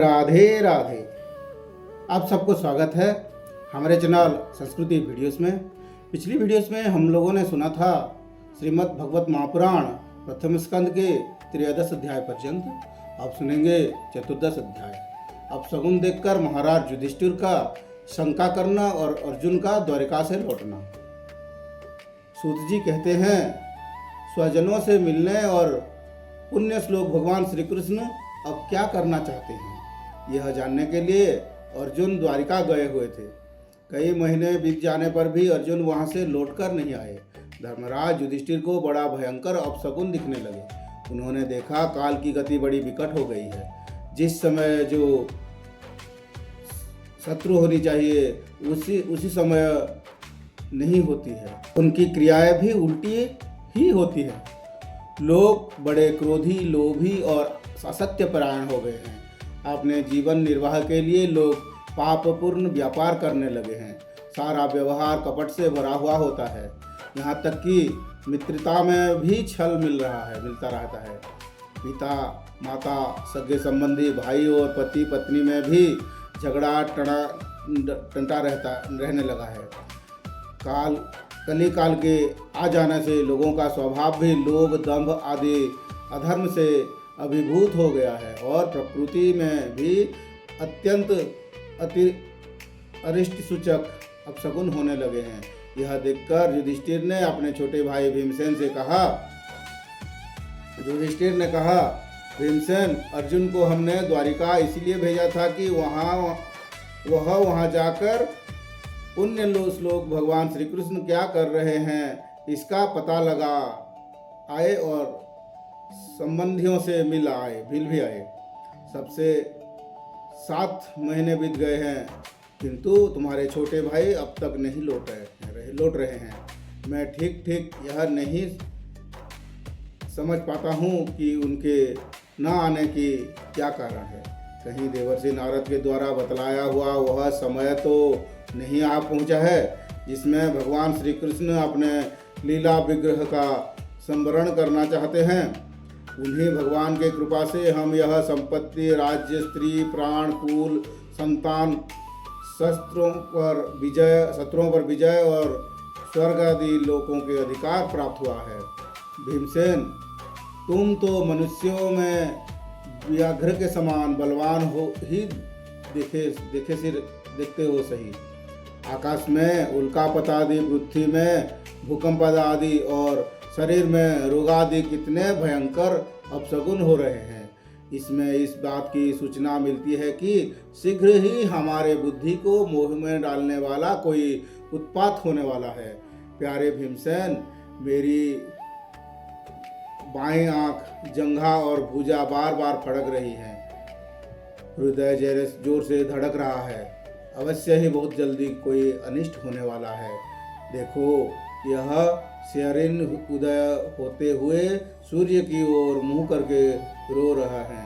राधे राधे। आप सबको स्वागत है हमारे चैनल संस्कृति वीडियोस में। पिछली वीडियोस में हम लोगों ने सुना था श्रीमद् भगवत महापुराण प्रथम स्कंद के त्रयोदश अध्याय पर्यंत। अब सुनेंगे चतुर्दश अध्याय। अब शगुन देखकर महाराज युधिष्ठिर का शंका करना और अर्जुन का द्वारिका से लौटना। सूत जी कहते हैं, स्वजनों से मिलने और पुण्य श्लोक भगवान श्री कृष्ण अब क्या करना चाहते हैं, यह जानने के लिए अर्जुन द्वारिका गए हुए थे। कई महीने बीत जाने पर भी अर्जुन वहां से लौटकर नहीं आए। धर्मराज युधिष्ठिर को बड़ा भयंकर अपशकुन दिखने लगे। उन्होंने देखा काल की गति बड़ी विकट हो गई है। जिस समय जो शत्रु होनी चाहिए उसी समय नहीं होती है। उनकी क्रियाएं भी उल्टी ही होती है। लोग बड़े क्रोधी, लोभी और असत्यपरायण हो गए हैं। अपने जीवन निर्वाह के लिए लोग पापपूर्ण व्यापार करने लगे हैं। सारा व्यवहार कपट से भरा हुआ होता है। यहाँ तक कि मित्रता में भी छल मिलता रहता है। पिता माता, सगे संबंधी, भाई और पति पत्नी में भी झगड़ा टंटा रहने लगा है। कली काल के आ जाने से लोगों का स्वभाव भी लोभ, दंभ आदि अधर्म से अभिभूत हो गया है और प्रकृति में भी अत्यंत अरिष्ट सूचक अपशकुन होने लगे हैं। यह देखकर युधिष्ठिर ने अपने छोटे भाई भीमसेन से कहा, भीमसेन, अर्जुन को हमने द्वारिका इसलिए भेजा था कि वहाँ जाकर पुण्य श्लोक भगवान श्री कृष्ण क्या कर रहे हैं इसका पता लगा आए और संबंधियों से मिल भी आए। सबसे 7 महीने बीत गए हैं, किंतु तुम्हारे छोटे भाई अब तक नहीं लौट रहे हैं। मैं ठीक यह नहीं समझ पाता हूँ कि उनके न आने की क्या कारण है। कहीं देवर्षि नारद के द्वारा बतलाया हुआ वह समय तो नहीं आ पहुँचा है जिसमें भगवान श्री कृष्ण अपने लीला विग्रह का संवरण करना चाहते हैं। उन्हीं भगवान के कृपा से हम यह संपत्ति, राज्य, स्त्री, प्राण, कुल, संतान, शत्रुओं पर विजय और स्वर्ग आदि लोकों के अधिकार प्राप्त हुआ है। भीमसेन, तुम तो मनुष्यों में व्याघ्र के समान बलवान हो ही देखते हो सही। आकाश में उल्कापत आदि, पृथ्वी में भूकंप आदि और शरीर में रोग आदि कितने भयंकर अपशकुन हो रहे हैं। इसमें इस बात की सूचना मिलती है कि शीघ्र ही हमारे बुद्धि को मोह में डालने वाला कोई उत्पात होने वाला है। प्यारे भीमसेन, मेरी बाएं आंख, जंघा और भुजा बार बार फड़क रही है। हृदय जोर से धड़क रहा है। अवश्य ही बहुत जल्दी कोई अनिष्ट होने वाला है। देखो, यह शरीर उदय होते हुए सूर्य की ओर मुंह करके रो रहा है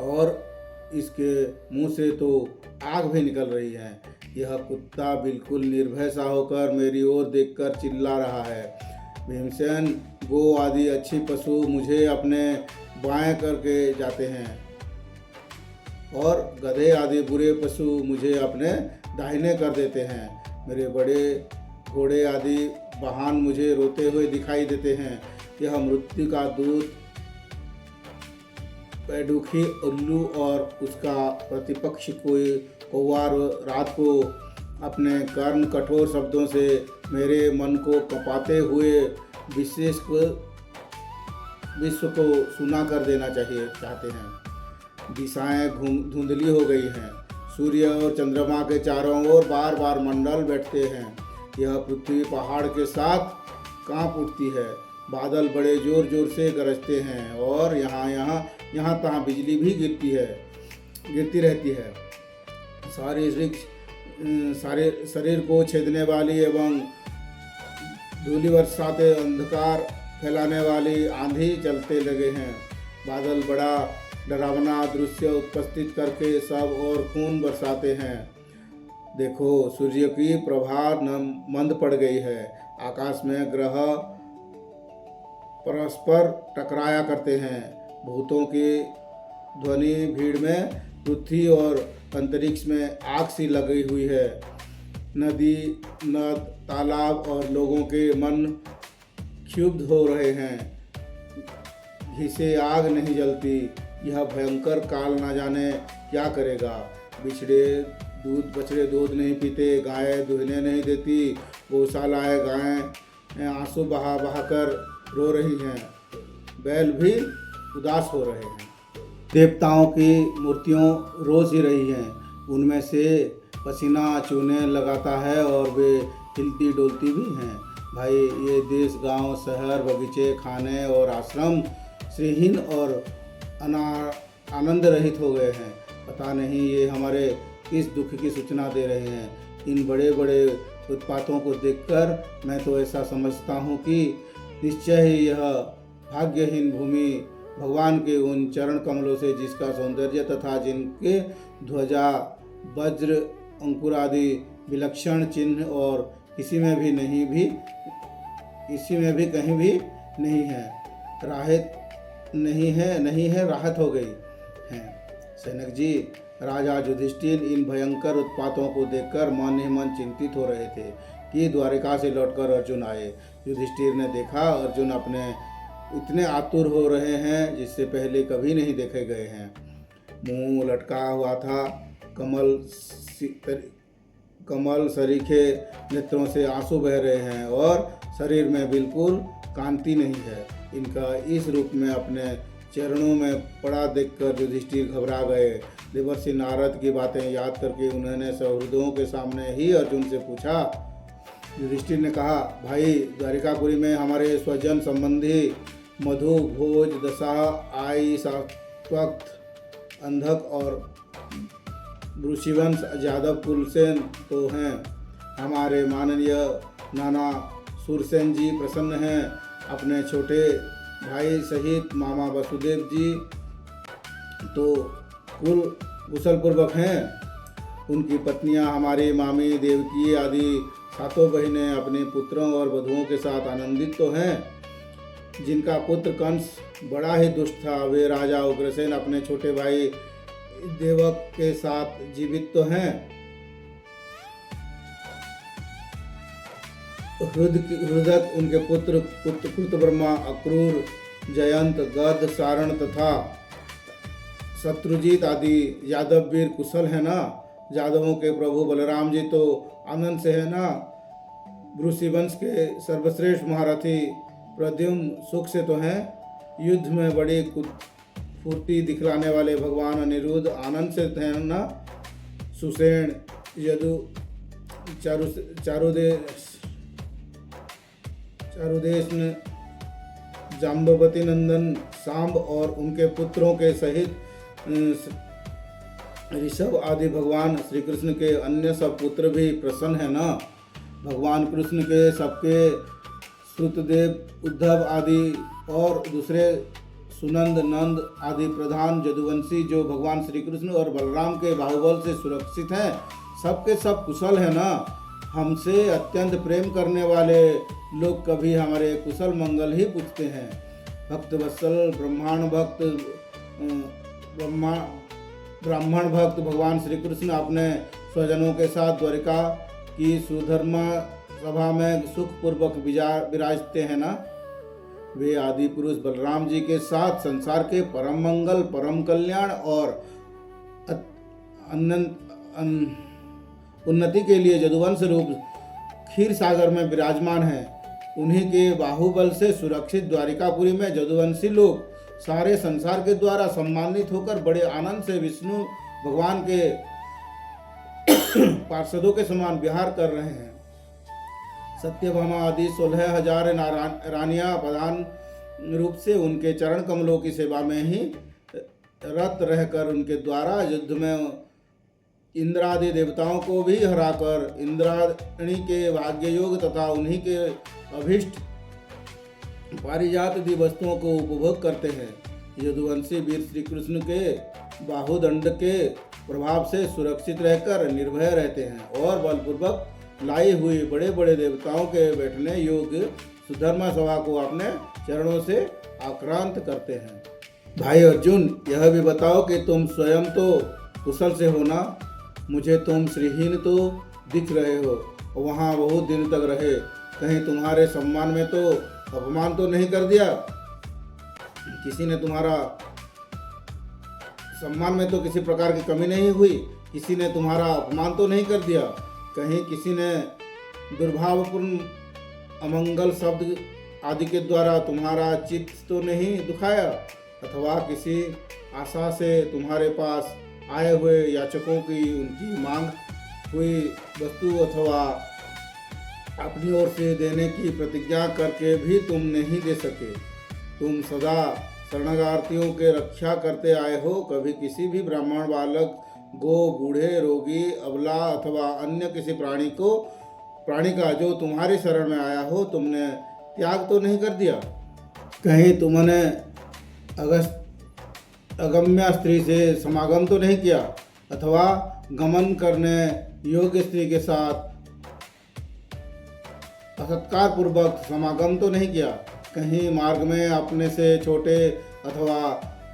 और इसके मुंह से तो आग भी निकल रही है। यह कुत्ता बिल्कुल निर्भय सा होकर मेरी ओर देखकर चिल्ला रहा है। भीमसेन, गो आदि अच्छी पशु मुझे अपने बाएं करके जाते हैं और गधे आदि बुरे पशु मुझे अपने दाहिने कर देते हैं। मेरे बड़े घोड़े आदि वाहन मुझे रोते हुए दिखाई देते हैं। यह मृत्यु का दूत पैडुखी उल्लू और उसका प्रतिपक्ष कोई कौवा रात को अपने कर्ण कठोर शब्दों से मेरे मन को कँपाते हुए विश्व को सुना कर देना चाहते हैं। दिशाएं धुंधली हो गई हैं। सूर्य और चंद्रमा के चारों ओर बार बार मंडल बैठते हैं। यह पृथ्वी पहाड़ के साथ कांप उठती है। बादल बड़े जोर से गरजते हैं और यहाँ तहाँ बिजली भी गिरती रहती है। सारे शरीर को छेदने वाली एवं धूलि बरसाते अंधकार फैलाने वाली आंधी चलते लगे हैं। बादल बड़ा डरावना दृश्य उपस्थित करके सब और खून बरसाते हैं। देखो, सूर्य की प्रभा मंद पड़ गई है। आकाश में ग्रह परस्पर टकराया करते हैं। भूतों के ध्वनि भीड़ में पृथ्वी और अंतरिक्ष में आग सी लगी हुई है। नदी, नद, तालाब और लोगों के मन क्षुब्ध हो रहे हैं। घिसे आग नहीं जलती। यह भयंकर काल ना जाने क्या करेगा। बछड़े दूध नहीं पीते, गायें दुहने नहीं देती, गौशालाएं गायें आंसू बहा बहा कर रो रही हैं, बैल भी उदास हो रहे हैं। देवताओं की मूर्तियों रोज ही रही हैं, उनमें से पसीना चूने लगाता है और वे हिलती डोलती भी हैं। भाई, ये देश, गांव, शहर, बगीचे, खाने और आश्रम श्रीहीन और आनंद रहित हो गए हैं। पता नहीं ये हमारे किस दुख की सूचना दे रहे हैं। इन बड़े बड़े उत्पातों को देखकर मैं तो ऐसा समझता हूँ कि निश्चय ही यह भाग्यहीन भूमि भगवान के उन चरण कमलों से, जिसका सौंदर्य तथा जिनके ध्वजा, वज्र, अंकुर आदि विलक्षण चिन्ह और इसी में भी कहीं भी नहीं है, राहत हो गई है। सैनिक जी, राजा युधिष्ठिर इन भयंकर उत्पातों को देखकर मन ही मन चिंतित हो रहे थे कि द्वारिका से लौटकर अर्जुन आए। युधिष्ठिर ने देखा अर्जुन अपने इतने आतुर हो रहे हैं जिससे पहले कभी नहीं देखे गए हैं। मुंह लटका हुआ था, कमल सरीखे नेत्रों से आंसू बह रहे हैं और शरीर में बिल्कुल कांति नहीं है। इनका इस रूप में अपने चरणों में पड़ा देखकर युधिष्ठिर घबरा गए। देवर्षि नारद की बातें याद करके उन्होंने सहृदयों के सामने ही अर्जुन से पूछा। युधिष्ठिर ने कहा, भाई, द्वारिकापुरी में हमारे स्वजन संबंधी मधु, भोज, दशा, आई, सात्वक, अंधक और वृषिवंश यादव कुल से तो हैं। हमारे माननीय नाना सूरसेन जी प्रसन्न हैं। अपने छोटे भाई सहित मामा वसुदेव जी तो कुल कुशलपूर्वक हैं। उनकी पत्नियां हमारी मामी देवकी आदि सातों बहनें अपने पुत्रों और वधुओं के साथ आनंदित तो हैं। जिनका पुत्र कंस बड़ा ही दुष्ट था, वे राजा उग्रसेन अपने छोटे भाई देवक के साथ जीवित तो हैं। हृदक उनके पुत्र कृतवर्मा, अक्रूर, जयंत, गद, सारण तथा शत्रुजीत आदि यादव वीर कुशल है ना। यादवों के प्रभु बलराम जी तो आनंद से है ना। वृषिवंश के सर्वश्रेष्ठ महारथी प्रद्युम्न सुख से तो हैं। युद्ध में बड़ी फुर्ती दिखलाने वाले भगवान अनिरुद्ध आनंद से हैं ना। सुषेण, यदु, चारुदेश, जाम्बवती नंदन, सांब और उनके पुत्रों के सहित ऋषभ आदि भगवान श्री कृष्ण के अन्य सब पुत्र भी प्रसन्न है ना। भगवान कृष्ण के सबके श्रुतदेव, उद्धव आदि और दूसरे सुनंद, नंद आदि प्रधान यदुवंशी जो भगवान श्री कृष्ण और बलराम के बाहुबल से सुरक्षित हैं, सबके सब कुशल है ना। हमसे अत्यंत प्रेम करने वाले लोग कभी हमारे कुशल मंगल ही पूछते हैं। भक्त वत्सल ब्राह्मण भक्त भगवान श्री कृष्ण अपने स्वजनों के साथ द्वारिका की सुधर्मा सभा में सुखपूर्वक विराजते हैं ना। वे आदि पुरुष बलराम जी के साथ संसार के परम मंगल, परम कल्याण और उन्नति के लिए यदुवंश रूप क्षीर सागर में विराजमान हैं। उन्हीं के बाहुबल से सुरक्षित द्वारिकापुरी में यदुवंशी लोग सारे संसार के द्वारा सम्मानित होकर बड़े आनंद से विष्णु भगवान के पार्षदों के समान विहार कर रहे हैं। सत्यभामा आदि 16,000 रानियां प्रधान रूप से उनके चरण कमलों की सेवा में ही रत रहकर उनके द्वारा युद्ध में इंद्रादि देवताओं को भी हराकर इंद्राणी के भाग्य योग तथा उन्हीं के अभिष्ट पारिजात आदि वस्तुओं को उपभोग करते हैं। यदुवंशी वीर श्री कृष्ण के बाहुदंड के प्रभाव से सुरक्षित रहकर निर्भय रहते हैं और बलपूर्वक लाई हुई बड़े बड़े देवताओं के बैठने योग्य सुधर्मा सभा को अपने चरणों से आक्रांत करते हैं। भाई अर्जुन, यह भी बताओ कि तुम स्वयं तो कुशल से हो ना। मुझे तुम श्रीहीन तो दिख रहे हो और वहाँ बहुत दिन तक रहे, कहीं तुम्हारे सम्मान में तो अपमान तो नहीं कर दिया? किसी ने तुम्हारा सम्मान में तो किसी प्रकार की कमी नहीं हुई? किसी ने तुम्हारा अपमान तो नहीं कर दिया? कहीं किसी ने दुर्भावपूर्ण अमंगल शब्द आदि के द्वारा तुम्हारा चित्त तो नहीं दुखाया? अथवा किसी आशा से तुम्हारे पास आए हुए याचकों की उनकी मांग हुई वस्तु अथवा अपनी ओर से देने की प्रतिज्ञा करके भी तुम नहीं दे सके? तुम सदा शरणार्थियों के रक्षा करते आए हो। कभी किसी भी ब्राह्मण बालक, गो, बूढ़े, रोगी, अबला अथवा अन्य किसी प्राणी का जो तुम्हारी शरण में आया हो तुमने त्याग तो नहीं कर दिया? कहीं तुमने अगम्य स्त्री से समागम तो नहीं किया? अथवा गमन करने योग्य स्त्री के साथ असत्कार पूर्वक समागम तो नहीं किया? कहीं मार्ग में अपने से छोटे अथवा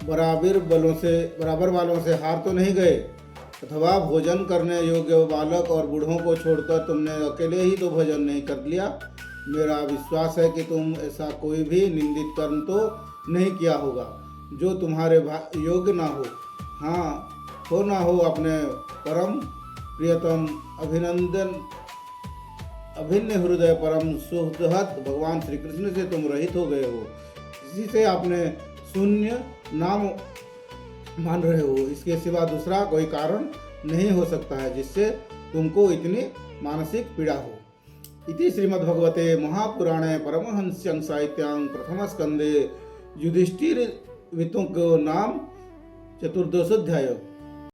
बराबर वालों से हार तो नहीं गए? अथवा भोजन करने योग्य बालक और बूढ़ों को छोड़कर तुमने अकेले ही तो भोजन नहीं कर लिया? मेरा विश्वास है कि तुम ऐसा कोई भी निंदित कर्म तो नहीं किया होगा जो तुम्हारे योग्य ना हो। हाँ, हो ना हो अपने परम प्रियतम अभिन्न हृदय परम सुहृद भगवान श्री कृष्ण से तुम रहित हो गए हो। इसी से आपने शून्य नाम मान रहे हो। इसके सिवा दूसरा कोई कारण नहीं हो सकता है जिससे तुमको इतनी मानसिक पीड़ा हो। इति श्रीमद्भगवते महापुराणे परमहंस्यं साहित्यां प्रथम स्कंदे युधिष्ठिर वितुक नाम 14th अध्याय।